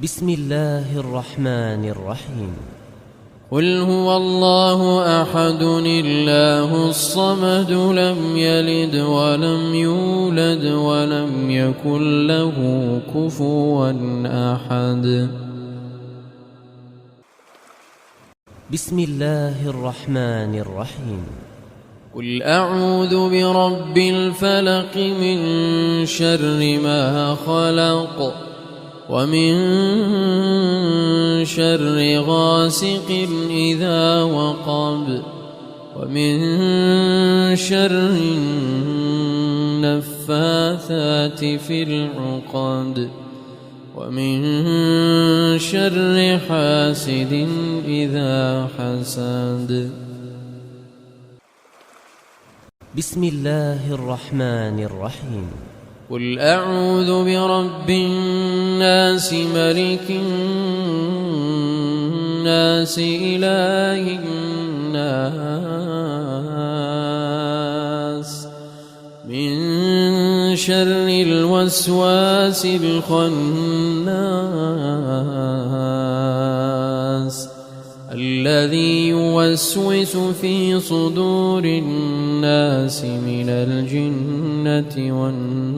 بسم الله الرحمن الرحيم. قل هو الله أحد الله الصمد لم يلد ولم يولد ولم يكن له كفوا أحد. بسم الله الرحمن الرحيم. قل أعوذ برب الفلق من شر ما خلق ومن شر غاسق إذا وقب ومن شر النفاثات في العقد ومن شر حاسد إذا حسد. بسم الله الرحمن الرحيم. قل أعوذ برب الناس ملك الناس إله الناس من شر الوسواس الخناس الذي يوسوس في صدور الناس من الجنة والناس.